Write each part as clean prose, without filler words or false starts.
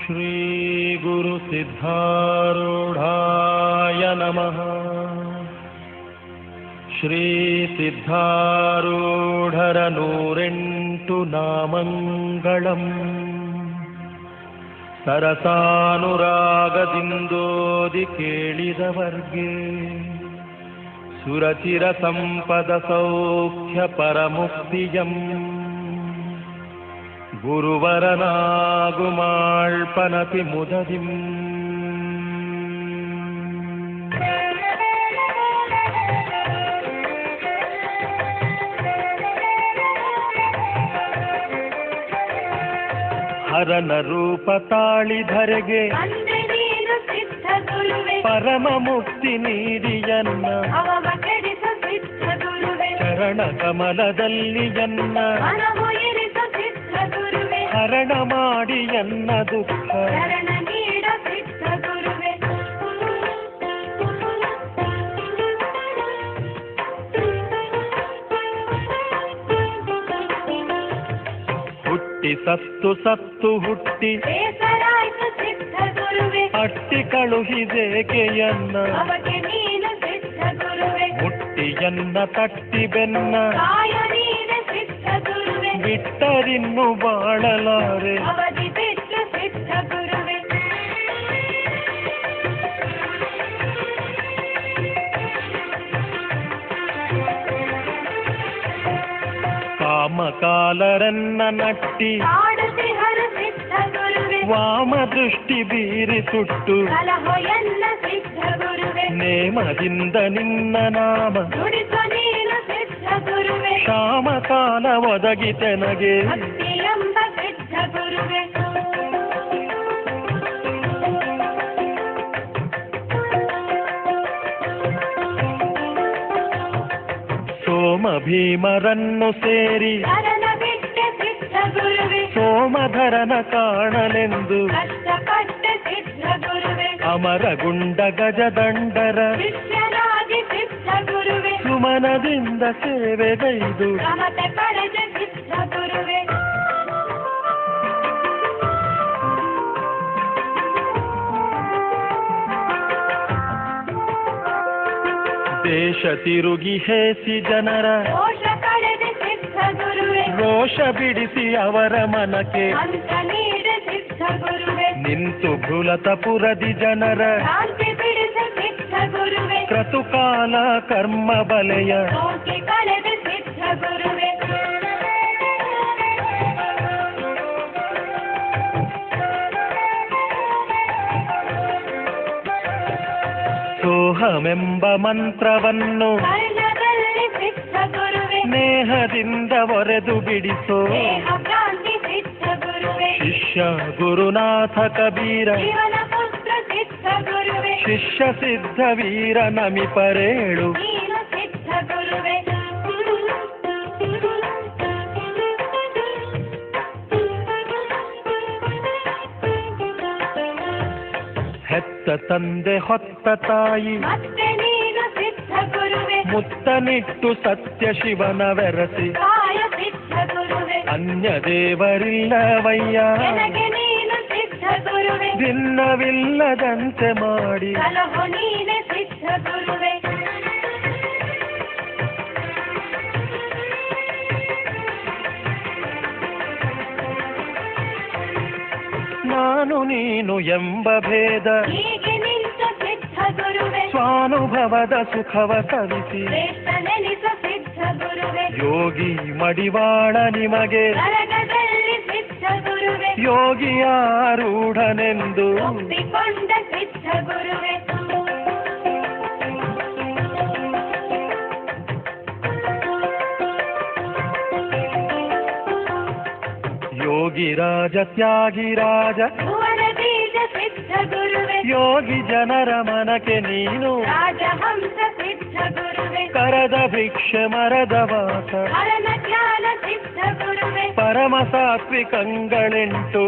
ಶ್ರೀ ಗುರು ಸಿದ್ಧಾರೂಢಾಯ ನಮಃ. ಶ್ರೀ ಸಿದ್ಧಾರೂಢರ 108 ನಾಮಂಗಳಂ ಸರಸಾನುರಾಗದಿಂದೋದಿ ಕೇಳಿದವರ್ಗೆ ಸುರಚಿರ ಸಂಪದ ಸೌಖ್ಯ ಪರಮುಕ್ತಿಯಂ ಗುರುವರನಾಗುಮಾಳ್ಪನತಿ ಮುದದಿಂ. ಹರನ ರೂಪ ತಾಳಿಧರೆಗೆ ಪರಮ ಮುಕ್ತಿ ನೀಡಿಯನ್ನ ಚರಣ ಕಮಲದಲ್ಲಿ ಎನ್ನ ಹರಣ ಮಾಡಿ ಎನ್ನ ದುಃಖ ಹುಟ್ಟಿ ಸತ್ತು ಸತ್ತು ಹುಟ್ಟಿ ಅಟ್ಟಿ ಕಳುಹಿದೇಕೆಯನ್ನ ಮುಟ್ಟಿಯನ್ನ ತಟ್ಟಿ ಬೆನ್ನ ಬಿಟ್ಟರಿನ್ನು ಬಾಳಲಾರೆ. ಕಾಮಕಾಲರನ್ನ ನಟ್ಟಿ ವಾಮ ದೃಷ್ಟಿ ಬೀರಿ ಸುಟ್ಟು ನೇಮದಿಂದ ನಿನ್ನ ನಾಮ ಶ್ಯಾಮಕಾಲ ಒದಗಿತೆನಗೆ. ಸೋಮ ಭೀಮರನ್ನು ಸೇರಿ ಸೋಮಧರನ ಕಾಣಲೆಂದು ಅಮರಗುಂಡ ಗಜದಂಡರ ಸುಮನದಿಂದ ಸೇವೆಗೈದು ದೇಶ ತಿರುಗಿ ಹೇಸಿ ಜನರ ರೋಷ ಬಿಡಿಸಿ ಅವರ ಮನಕ್ಕೆ ನಿಂತು ಭುಲತಪುರದಿ ಜನರ ಕ್ರತುಕಾಲ ಕರ್ಮ ಬಲೆಯ ಸೋಹಮೆಂಬ ಮಂತ್ರವನ್ನು ಸ್ನೇಹದಿಂದ ಒರೆದು ಬಿಡಿಸೋ ಶಿಷ್ಯ ಗುರುನಾಥ ಕಬೀರ ಶಿಷ್ಯ ಸಿದ್ಧ ವೀರ ನಮಿಪರೇಳು. ಹೆತ್ತ ತಂದೆ ಹೊತ್ತ ತಾಯಿ ಮುತ್ತನಿಟ್ಟು ಸತ್ಯ ಶಿವನ ವೆರಸಿ ಅನ್ಯ ದೇವರಿಲ್ಲವಯ್ಯ ಭಿನ್ನವಿಲ್ಲದಂತೆ ಮಾಡಿ ನಾನು ನೀನು ಎಂಬ ಭೇದ ಸ್ವಾನುಭವದ ಸುಖವ ಸವಿಸಿ ಯೋಗಿ ಮಡಿವಾಳ ನಿಮಗೆ ಯೋಗಿಯಾರೂಢನೆಂದು ಯೋಗಿ ರಾಜ ತ್ಯಾಗಿ ರಾಜ ಯೋಗಿ ಜನರ ಮನಕ್ಕೆ ನೀನು ಕರದ ಭಿಕ್ಷೆ ಮರದ ವಾಸ ಪರಮ ಸಾತ್ವಿಕಂಗಳೆಂಟು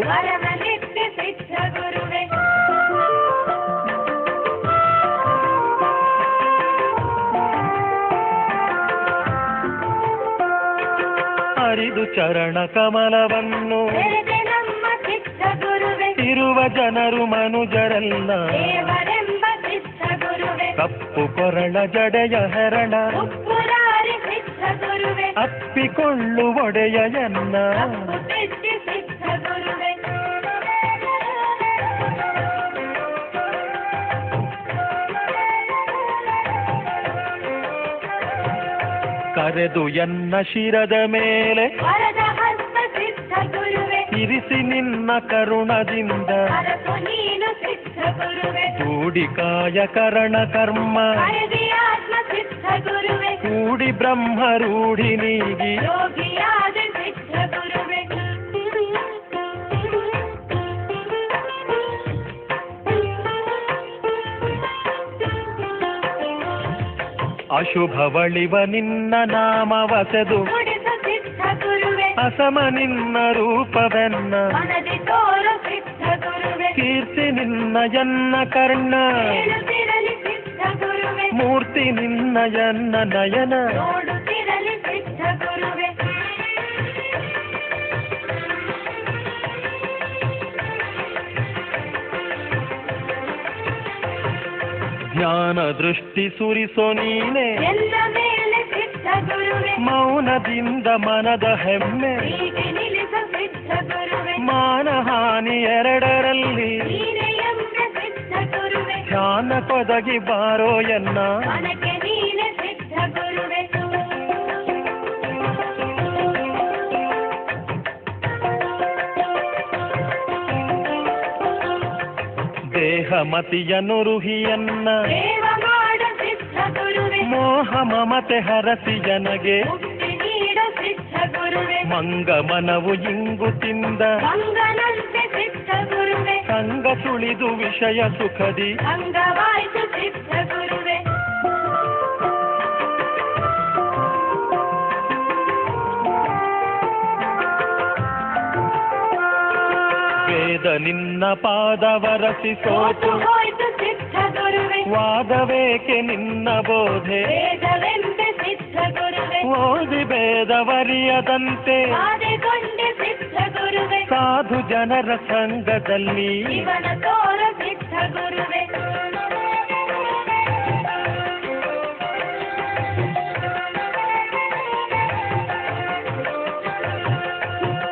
ಹರಿದು ಚರಣ ಕಮಲವನ್ನು ಇರುವ ಜನರು ಮನುಜರಲ್ಲ ದೇವರೆಂಬ ಸಿದ್ಧ ಗುರುವೆ ಕಪ್ಪು ಕೊರಳ ಜಡೆಯ ಹೆರಳ ಉಪ್ಪುರಾರಿ ಸಿದ್ಧ ಗುರುವೆ ಅಪ್ಪಿಕೊಳ್ಳು ಒಡೆಯ ಎನ್ನ ಕಪ್ಪು ತೆತ್ತಿ ಸಿದ್ಧ ಗುರುವೆ ಕರೆದು ಎನ್ನ ಶಿರದ ಮೇಲೆ ವರದ ಹಸ್ತ ಸಿದ್ಧ ಗುರುವೆ ಇರಿಸಿ ನಿನ್ನ ಕರುಣದಿಂದ ಅರಸು ನೀನು ಸಿದ್ಧ ಗುರುವೆ ಕೂಡಿ ಕಾಯ ಕರಣ ಕರ್ಮ ಹರದಿ ಆತ್ಮ ಸಿದ್ಧ ಗುರುವೆ ಕೂಡಿ ಬ್ರಹ್ಮ ರೂಢಿ ನೀಗಿ ಯೋಗಿಯಾದ ಸಿದ್ಧ ಗುರುವೆ ಅಶುಭವಳಿವ ನಿನ್ನ ನಾಮವಸೆದು ನುಡಿಸ ಸಿದ್ಧ ಗುರುವೆ ಅಸಮ ನಿನ್ನ ರೂಪವೆನ್ನ ಮನದಿ ತೋರು ಸಿದ್ಧ ಗುರುವೆ ಕೀರ್ತಿ ನಿನ್ನ ಎನ್ನ ಕರ್ಣ ಹೇಳುತ್ತಿರಲಿ ಸಿದ್ಧ ಗುರುವೆ ಮೂರ್ತಿ ನಿನ್ನ ಎನ್ನ ನಯನ ನೋಡುತ್ತಿರಲಿ ಸಿದ್ಧ ಗುರುವೆ ಜ್ಞಾನ ದೃಷ್ಟಿ ಸುರಿಸೋ ನೀನೆ ಎಲ್ಲ ಮೇಲೆ ಸಿದ್ಧ ಗುರುವೆ ಮೌನದಿಂದ ಮನದ ಹೆಮ್ಮೆ ಹೀಗೆ ನಿಲ್ಲಿಸ ಸಿದ್ಧ ಗುರುವೆ ಮಾನಹಾನಿ ಎರಡರಲ್ಲಿ ನೀನೆ ಎಂಬ ಸಿದ್ಧ ಗುರುವೆ ಧ್ಯಾನ ಕೊದಗಿ ಬಾರೋ ಎನ್ನ ಮನಕ್ಕೆ ನೀನೆ ಸಿದ್ಧ ಗುರುವೆ ದೇಹ ಮತಿಯನು ರುಹಿಯನ್ನ ದೇವ ಮಾಡ ಸಿದ್ಧ ಗುರುವೆ ಮೋಹ ಮಮತೆ ಹರಸಿ ಜನಗೆ ಮುಕ್ತಿ ನೀಡ ಸಿದ್ಧ ಗುರುವೆ ಮಂಗ ಮನವು ಇಂಗುತಿಂದ ಮಂಗನಂತೆ ಸಿದ್ಧ ಗುರುವೆ ಸಂಗ ಸುಳಿದು ವಿಷಯ ಸುಖದಿ ಅಂಗವಾಯ್ತು ಸಿದ್ಧ ಗುರುವೆ ವೇದ ನಿನ್ನ ಪಾದವರಸಿ ಸೋತು ಸೋತು ಹೋಯ್ತು ಸಿದ್ಧ ಗುರುವೆ ವಾದವೇಕೆ ನಿನ್ನ ಬೋಧೆ ವೇದವೆಂಬೆ ಸಿದ್ಧ ಗುರುವೆ ಓದಿ ಭೇದವರಿಯದಂತೆ ಆದೆಗೊಂಡೆ ಸಿದ್ಧ ಗುರುವೆ ಸಾಧು ಜನರ ಸಂಘದಲ್ಲಿ ಇವನ ತೋರ ಸಿದ್ಧ ಗುರುವೆ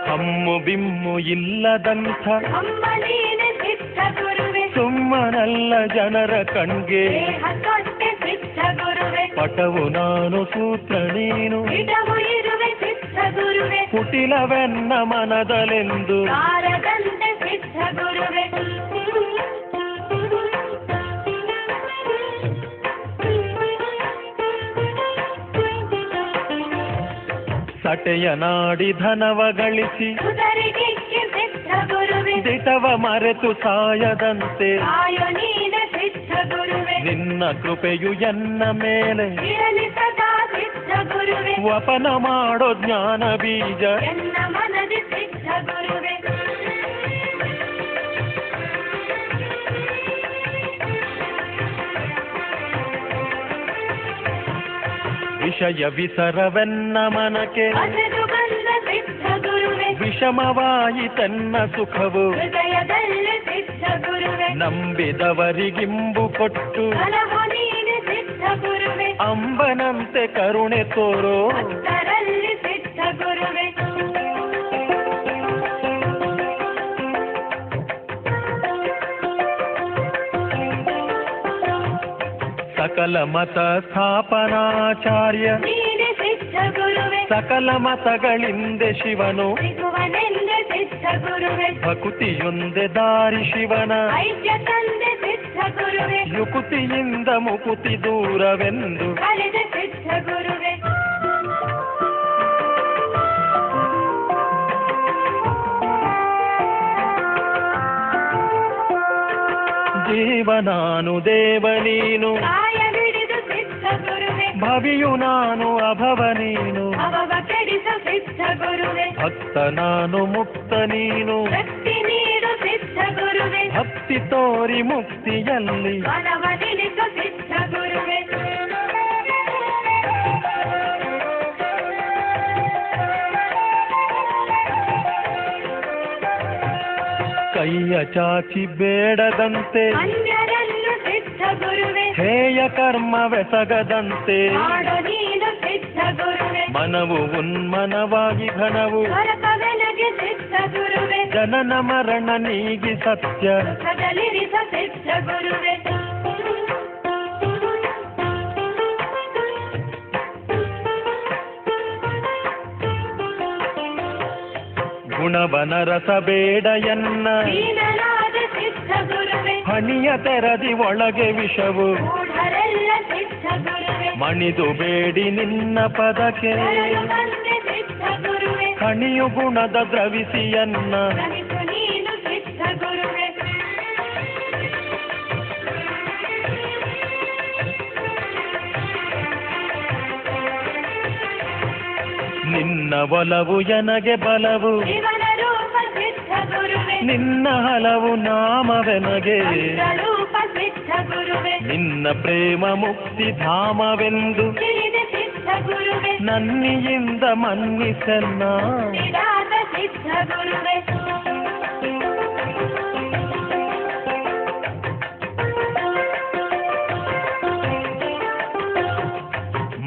ಹಮ್ಮು ಬಿಮ್ಮು ಇಲ್ಲದಂಥ ಅಮ್ಮ ನೀನೆ ಸಿದ್ಧ ಗುರುವೆ ಸುಮ್ಮನಲ್ಲ ಜನರ ಕಣ್ಗೆ ದೇಹ ಕೊಟ್ಟೆ ಸಿದ್ಧ ಗುರುವೆ ಪಟವು ನಾನು ಸೂತ್ರ ನೀನು ಇಡವು ಇರುವೆ ಸಿದ್ಧ ಗುರುವೆ ಕುಟಿಲವೆನ್ನ ಮನದಲೆಂದು ಕಾರದಂತೆ ಸಿದ್ಧ ಗುರುವೆ ಸಟೆಯ ನಾಡಿ ಧನವ ಗಳಿಸಿ ಸುಧರಿಗಿಕ್ಕೆ ಸಿದ್ಧ ಗುರುವೆ ದಿಟವ ಮರೆತು ಸಾಯದಂತೆ ಆಯೋ ನೀನೆ ಸಿದ್ಧ ಗುರುವೆ ನಿನ್ನ ಕೃಪೆಯು ಎನ್ನ ಮೇಲೆ ಇರಲಿ ಸದಾ ಸಿದ್ಧ ಗುರುವೆ ವಪನ ಮಾಡೋ ಜ್ಞಾನ ಬೀಜ ಎನ್ನ ಮನದಿ ಸಿದ್ಧ ಗುರುವೆ ವಿಷಯ ವಿಸರವೆನ್ನ ಮನಕ್ಕೆ ಹಸಿರು ಬಂದ ಸಿದ್ಧ ಗುರುವೆ ವಿಷಮವಾಯಿತೆನ್ನ ಸುಖವು ಹೃದಯದಲ್ಲಿ ಸಿದ್ಧ ಗುರುವೆ ನಂಬಿದವರಿಗಿಂಬು ಕೊಟ್ಟು ಸಲಹು ನೀನೆ ಸಿದ್ಧ ಗುರುವೆ ಅಂಬನಂತೆ ಕರುಣೆ ತೋರೋ ಭಕ್ತರಲ್ಲಿ ಸಿದ್ಧ ಗುರುವೆ ಸಕಲ ಮತ ಸ್ಥಾಪನಾಚಾರ್ಯ ನೀನೆ ಸಿದ್ಧ ಗುರುವೆ ಸಕಲ ಮತಗಳಿಂದೆ ಶಿವನು ಸಿಗುವನೆಂದೆ ಸಿದ್ಧ ಗುರುವೆ ಭಕುತಿಯೊಂದೆ ದಾರಿ ಶಿವನ ಐಕ್ಯ ತಂದೆ ಸಿದ್ಧ ಗುರುವೆ ಯುಕುತಿಯಿಂದ ಮುಕುತಿ ದೂರವೆಂದು ಕರೆದ ಸಿದ್ಧ ಗುರುವೆ ಜೀವನಾನು ದೇವ ನೀನು ಕಾಯ ಬಿಡಿದು ಸಿದ್ಧ ಗುರುವೆ ಭವಿಯು ನಾನು ಅಭವ ನೀನು ಅವವ ಕೆಡಿಸ ಸಿದ್ಧ ಗುರುವೆ ಭಕ್ತ ನಾನು ಮುಕ್ತ ನೀನು ಶಕ್ತಿ ನೀಡು ಸಿದ್ಧ ಗುರುವೆ ಭಕ್ತಿ ತೋರಿ ಮುಕ್ತಿಯಲ್ಲಿ ಮನವ ನಿಲ್ಲಿಸು ಸಿದ್ಧ ಗುರುವೆ ಕೈಯ ಚಾಚಿ ಬೇಡದಂತೆ ಅನ್ಯರನ್ನು ಸಿದ್ಧ ಗುರುವೆ ಹೇಯ ಕರ್ಮವೆಸಗದಂತೆ ಮಾಡು ನೀನು ಸಿದ್ಧ ಗುರುವೆ ಮನವು ಉನ್ಮನವಾಗಿ ಘನವು ಹೊರತವೆನಗೆ ಸಿದ್ಧ ಗುರುವೆ ಜನನ ಮರಣ ನೀಗಿ ಸತ್ಯ ಸುಖದಲ್ಲಿರಿಸ ಸಿದ್ಧ ಗುರುವೆ ಗುಣವನ ರಸ ಬೇಡ ಎನ್ನ ದೀನನಾದ ಸಿದ್ಧ ಗುರುವೆ ಹಣಿಯ ತೆರದಿ ಒಳಗೆ ವಿಷವು ಮೂಢರೆಲ್ಲ ಸಿದ್ಧ ಗುರುವೆ ಮಣಿದು ಬೇಡಿ ನಿನ್ನ ಪದಕ್ಕೆ ಶರಣು ಬಂದೆ ಸಿದ್ಧ ಗುರುವೆ ಕಣಿಯು ಗುಣದ ದ್ರವಿಸಿಯನ್ನ ರಮಿಸು ನೀನು ಸಿದ್ಧ ಗುರುವೆ ನಿನ್ನ ಒಲವು ಎನಗೆ ಬಲವು ಶಿವನ ರೂಪ ಸಿದ್ಧ ಗುರುವೆ ನಿನ್ನ ಹಲವು ನಾಮವೆನಗೆ ರೂಪ ಸಿದ್ಧ ಗುರುವೆ ನಿನ್ನ ಪ್ರೇಮ ಮುಕ್ತಿ ಧಾಮವೆಂದು ತಿಳಿದ ಸಿದ್ಧ ಗುರುವೆ ನನ್ನಿಯಿಂದ ಮನ್ನಿಸನ್ನ ನಿರಾದ ಸಿದ್ಧ ಗುರುವೆ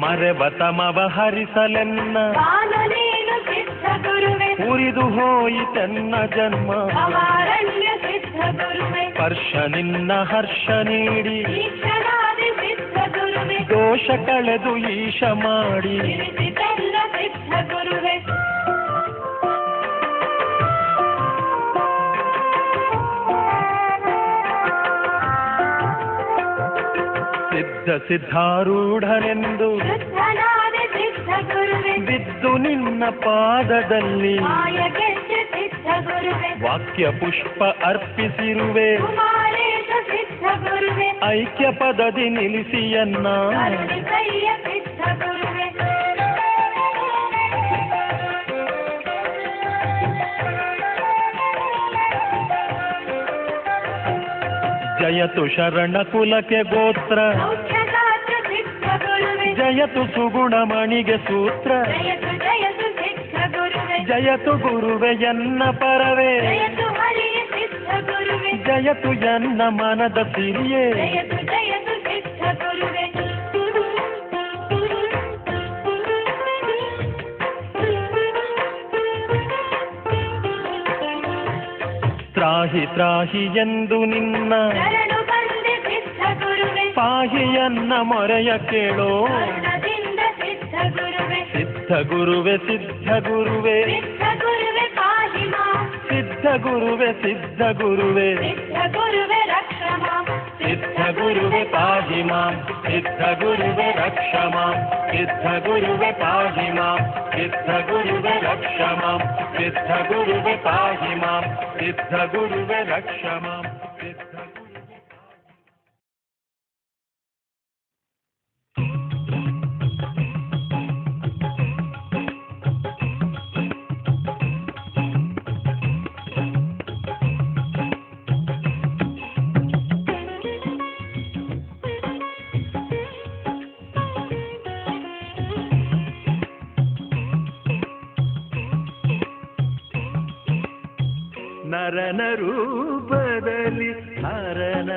ಮರೆವ ತಮವ ಹರಿಸಲೆನ್ನ ತಾನು ನೀನು ಸಿದ್ಧ ಗುರುವೆ ಉರಿದು ಹೋಯಿತೆನ್ನ ಜನ್ಮ ಅವಾರಣ್ಯ ಸಿದ್ಧ ಗುರುವೆ ಸ್ಪರ್ಶ ನಿನ್ನ ಹರ್ಷ ನೀಡಿ ಈಶ್ವರಾದಿ ಸಿದ್ಧ ಗುರುವೆ ದೋಷ ಕಳೆದು ಈಶ ಮಾಡಿ ತಿಳಿಸಿದೆಲ್ಲ ಸಿದ್ಧ ಗುರುವೆ ಸಿದ್ಧ ಸಿದ್ಧಾರೂಢನೆಂದು ಶುದ್ಧನಾದ ಸಿದ್ಧ ಗುರುವೆ ಬಿದ್ದು ನಿನ್ನ ಪಾದದಲ್ಲಿ ಮಾಯಗೆಜ್ಜ ಸಿದ್ಧ ಗುರುವೆ ವಾಕ್ಯ ಪುಷ್ಪ ಅರ್ಪಿಸಿರುವೆ ಕುಮಾರೇಶ ಸಿದ್ಧ ಗುರುವೆ ಐಕ್ಯ ಪದದಿ ನಿಲ್ಲಿಸಿಯನ್ನ ಕರುಣಿಸಯ್ಯ ಸಿದ್ಧ ಗುರುವೆ ಜಯತು ಶರಣ ಕುಲಕ್ಕೆ ಗೋತ್ರ ಸೌಖ್ಯದಾತ ಸಿದ್ಧ ಗುರುವೆ ಜಯತು ಸುಗುಣ ಮಣಿಗೆ ಸೂತ್ರ ಜಯತು ಜಯತು ಸಿದ್ಧ ಗುರುವೆ ಜಯತು ಗುರುವೆ ಎನ್ನ ಪರವೇ ಜಯತು ಹರಿಯ ಸಿದ್ಧ ಗುರುವೆ ಜಯತು ಎನ್ನ ಮನದ ಸಿರಿಯೇ ಜಯತು ಜಯತು ಸಿದ್ಧ ಗುರುವೆ ತ್ರಾಹಿ ತ್ರಾಹಿ ಎಂದು ನಿನ್ನ ಶರಣು ಬಂದೆ ಸಿದ್ಧ ಗುರುವೆ ಪಾಹಿಯನ್ನ ಮೊರೆಯ ಕೇಳೋ ಕರುಣದಿಂದ ಸಿದ್ಧ ಗುರುವೆ ಸಿದ್ಧ ಗುರುವೆ ಸಿದ್ಧ ಗುರುವೆ ಸಿದ್ಧ ಗುರುವೆ ಪಾಹಿ ಮಾಂ ಸಿದ್ಧ ಗುರುವೆ ಸಿದ್ಧ ಗುರುವೆ ಸಿದ್ಧ ಗುರುವೆ ರಕ್ಷ ಮಾಂ ಸಿದ್ಧ ಗುರುವೆ ಪಾಹಿ ಮಾಂ ಸಿದ್ಧ ಗುರುವೆ ರಕ್ಷ ಮಾಂ ಸಿದ್ಧ ಗುರುವೆ ಪಾಹಿ ಮಾಂ ಸಿದ್ಧ ಗುರುವೆ ರಕ್ಷ ಮಾಂ ಸಿದ್ಧ ಗುರುವೆ ಪಾಹಿ ಮಾಂ ಸಿದ್ಧ ಗುರುವೆ ರಕ್ಷ ಮಾಂ ಸಿದ್ಧ ಗುರುವೆ ನರನ ರೂಪದಲ್ಲಿ ಹರನ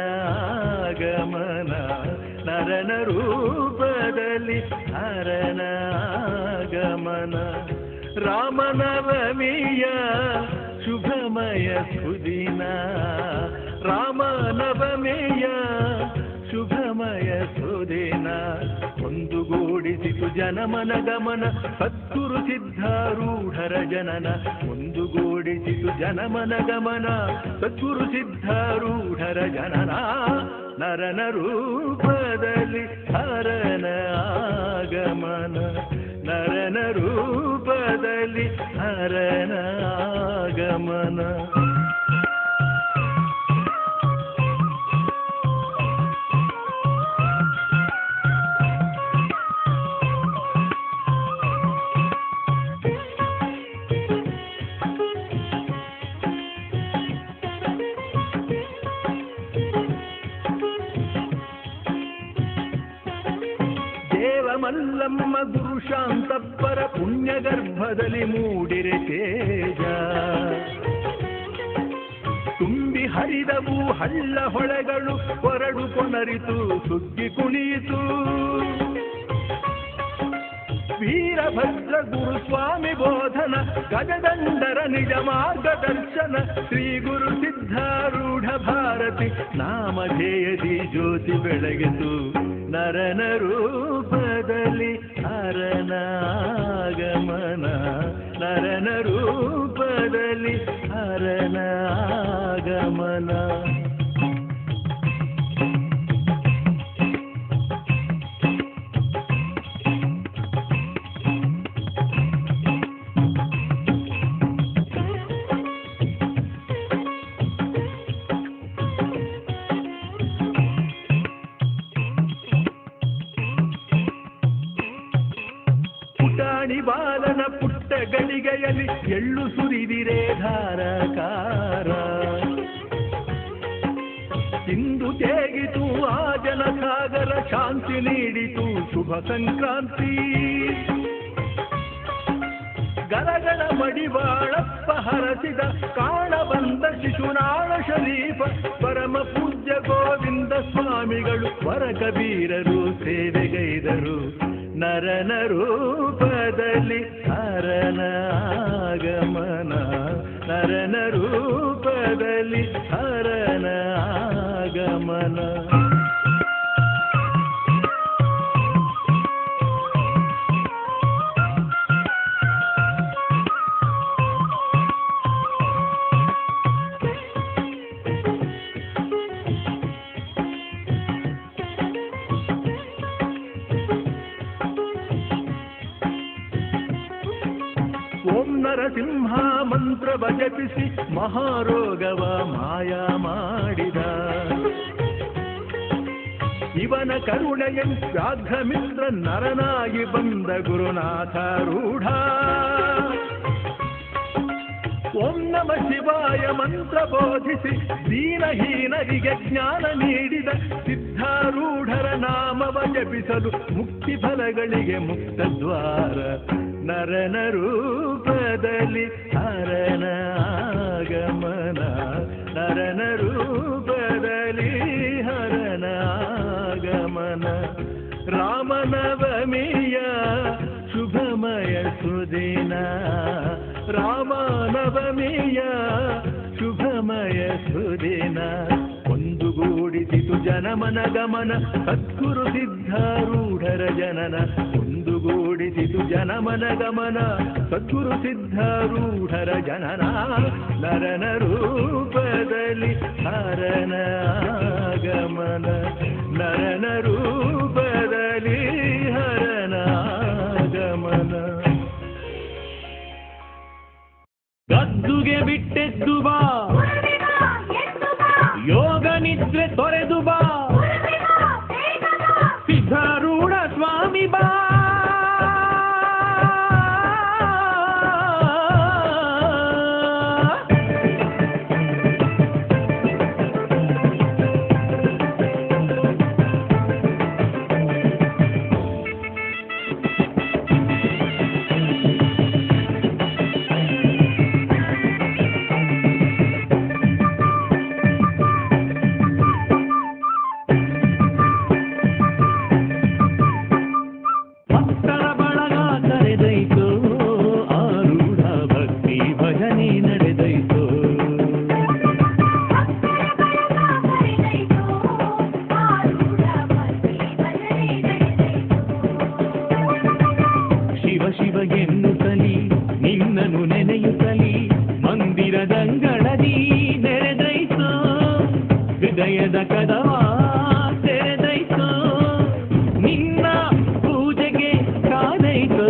ಆಗಮನ ನರನ ರೂಪದಲ್ಲಿ ಹರನ ಆಗಮನ ರಾಮನವಮಿಯ ಶುಭಮಯ ಸುದಿನ ರಾಮನವಮಿಯ ಶುಭಮಯ ಸುದಿನ ಒಂದುಗೂಡಿಸಿತು ಜನಮನ ಗಮನ ಸದ್ಗುರು ಸಿದ್ಧಾರೂಢರ ಜನನ ಒಂದುಗೂಡಿಸಿತು ಜನಮನ ಗಮನ ಸದ್ಗುರು ಸಿದ್ಧಾರೂಢರ ಜನನ ನರನ ರೂಪದಲ್ಲಿ ಹರನ ಆಗಮನ ನರನ ರೂಪದಲ್ಲಿ ಹರನ ಆಗಮನ ಮಲ್ಲಮ್ಮ ಗುರು ಶಾಂತಪ್ಪರ ಪುಣ್ಯ ಗರ್ಭದಲ್ಲಿ ಮೂಡಿರೆ ತೇಜ ಹರಿದವು ಹಳ್ಳ ಹೊಳೆಗಳು ಹೊರಡು ಕೊನರಿತು ಸುಗ್ಗಿ ಕುಣಿಯಿತು. ವೀರಭದ್ರ ಗುರುಸ್ವಾಮಿ ಬೋಧನ ಗಜದಂಡರ ನಿಜ ಮಾರ್ಗದರ್ಶನ ಶ್ರೀ ಗುರು ಸಿದ್ಧಾರೂಢ ಭಾರತಿ ನಾಮಧೇಯದಿ ಜ್ಯೋತಿ ಬೆಳಗಿತು. ನರನ ರೂಪದಲ್ಲಿ ಹರನ ಆಗಮನ, ನರನ ರೂಪದಲ್ಲಿ ಹರನ ಆಗಮನ. ಬಾಲನ ಪುಟ್ಟ ಗಳಿಗೆಯಲ್ಲಿ ಎಳ್ಳು ಸುರಿದಿರೆ ಧಾರಕಾರ. ಇಂದು ತೇಗಿತು ಆ ಜನಸಾಗರ, ಶಾಂತಿ ನೀಡಿತು ಶುಭ ಸಂಕ್ರಾಂತಿ. ಗರಗಣ ಮಡಿವಾಳಪ್ಪ ಹರಸಿದ ಕಾಣಬಂದ ಶಿಶುನಾಳ ಶರೀಫ ಪರಮ ಪೂಜ್ಯ ಗೋವಿಂದ ಸ್ವಾಮಿಗಳು ವರ ಕಬೀರರು ಸೇವೆಗೈದರು. ನರನ ರೂಪದಲ್ಲಿ ಹರನ ಆಗಮನ, ನರನ ರೂಪದಲ್ಲಿ ಹರನ ಆಗಮನ. ನರಸಿಂಹ ಮಂತ್ರವ ಜಪಿಸಿ ಮಹಾರೋಗವ ಮಾಯ ಮಾಡಿದ. ಇವನ ಕರುಣೆಯನ್ ವ್ಯಾಘ್ರ ಮಿತ್ರ ನರನಾಗಿ ಬಂದ ಗುರುನಾಥ ರೂಢ. ಓಂ ನಮ ಶಿವಾಯ ಮಂತ್ರ ಬೋಧಿಸಿ ದೀನಹೀನರಿಗೆ ಜ್ಞಾನ ನೀಡಿದ ಸಿದ್ಧಾರೂಢರ ನಾಮವ ಜಪಿಸಲು ಮುಕ್ತಿ ಫಲಗಳಿಗೆ ಮುಕ್ತ ದ್ವಾರ. ನರನ ರೂಪದಲ್ಲಿ ಹರನ ಆಗಮನ, ನರನ ರೂಪದಲ್ಲಿ ಹರನ ಆಗಮನ. ರಾಮನವಮಿಯ ಶುಭಮಯ ಸುದಿನ, ರಾಮನವಮಿಯ ಶುಭಮಯ ಸುದಿನ. ಒಂದುಗೂಡಿಸಿತು ಜನಮನ ಗಮನ ಸದ್ಗುರು ಸಿದ್ಧಾರೂಢರ ಜನನ. ಒಂದುಗೂಡಿಸಿತು ಜನಮನ ಗಮನ ಸದ್ಗುರು ಸಿದ್ಧಾರೂಢರ ಜನನ. ನರನ ರೂಪದಲ್ಲಿ ಹರನ ಆಗಮನ, ನರನ ರೂಪದಲ್ಲಿ ಹರನ ಆಗಮನ. ಗದ್ದುಗೆ ಬಿಟ್ಟೆದ್ದು ಬಾ, ಯೋಗ ನಿದ್ರೆ ತೊರೆದು ಬಾ, ಸಿದ್ಧಾರೂಢ ಸ್ವಾಮಿ ಬಾ. ಹೃದಯದ ಕದವ ತೆರೆದೈತು, ನಿನ್ನ ಪೂಜೆಗೆ ಕಾದೈತು.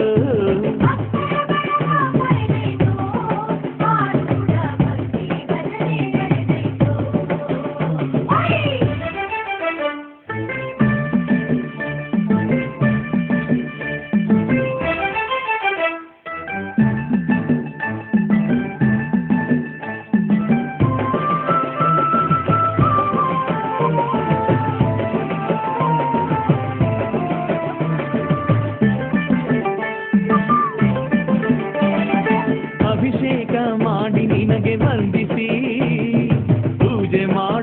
ಅಭಿಷೇಕ ಮಾಡಿ ನಿನಗೆ ವಂದಿಸಿ ಪೂಜೆ ಮಾಡಿ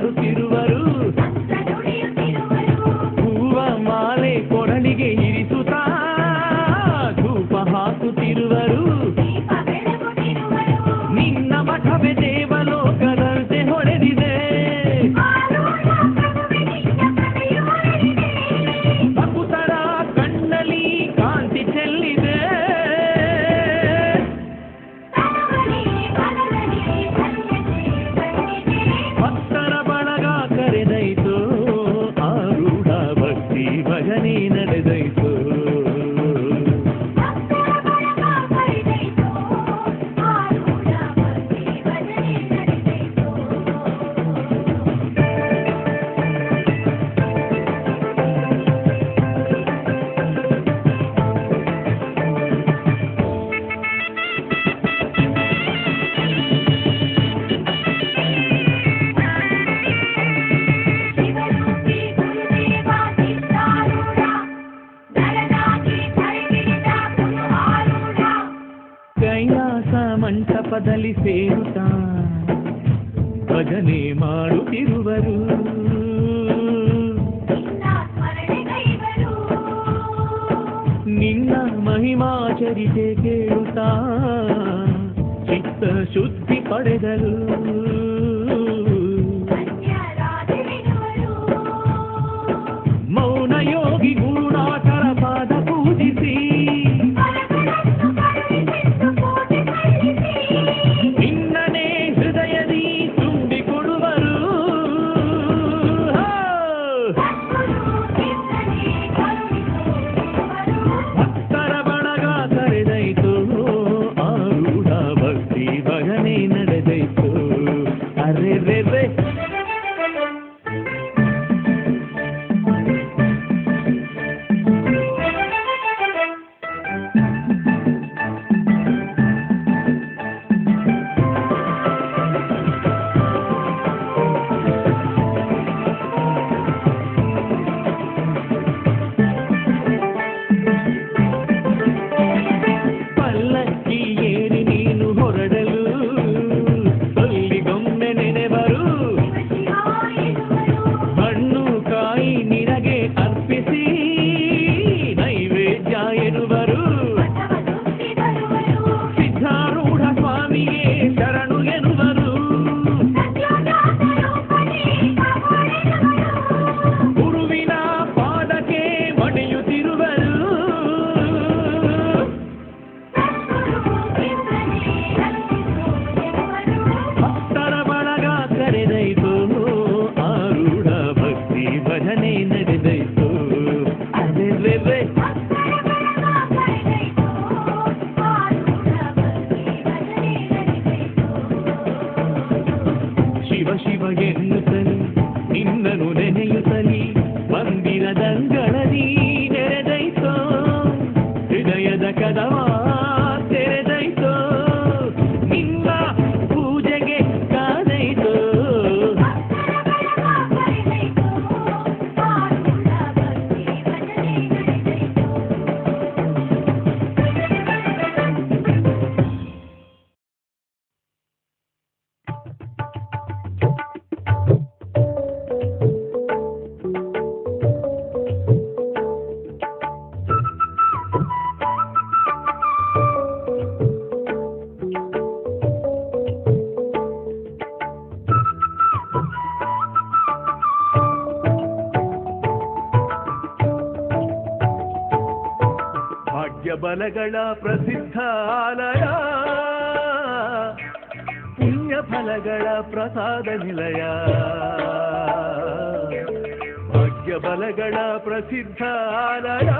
ಸೇರುತ್ತಾ ಭಜನೆ ಮಾಡುತ್ತಿರುವರು. ನಿನ್ನ ಮಹಿಮಾ ಚರಿತೆ ಕೇಳುತ್ತಾ ಚಿತ್ತ ಶುದ್ಧಿ ಪಡೆದರು. ಮೌನ ಯೋಗಿ ಗುರುನಾಥರ ಪಾದ ಪೂಜಿಸಿ ನಿನ್ನನೇ ಹೃದಯದಿ ತುಂಬಿಕೊಡುವರು. ಭಕ್ತರ ಬಳಗ ಕರೆದೈತು, ಆರೂಢ ಭಕ್ತಿ ಭಜನೆ ನಡೆದೈತು. ಅರೆ ರೇ ರೇ ಬಲಗಳ ಪ್ರಸಿದ್ಧ ಆಲಯ, ಪುಣ್ಯ ಫಲಗಳ ಪ್ರಸಾದ ನಿಲಯ. ಭಾಗ್ಯ ಬಲಗಳ ಪ್ರಸಿದ್ಧ ಆಲಯ,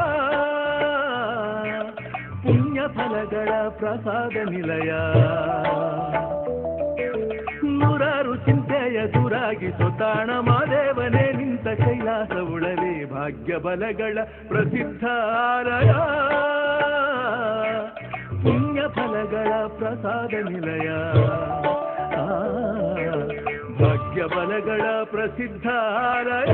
ಪುಣ್ಯ ಫಲಗಳ ಪ್ರಸಾದ ನಿಲಯ. ನೂರಾರು ಚಿಂತೆಯ ದೂರಾಗಿಸೋ ತಾಣ ಮಾದೇವನೇ ನಿಂತ ಕೈಲಾಸ ಉಳಲೆ. ಭಾಗ್ಯ ಬಲಗಳ ಪ್ರಸಿದ್ಧ ಆಲಯ, ಪುಣ್ಯ ಫಲಗಳ ಪ್ರಸಾದ ನಿಲಯ. ಭಾಗ್ಯ ಬಲಗಳ ಪ್ರಸಿದ್ಧ ಆಲಯ.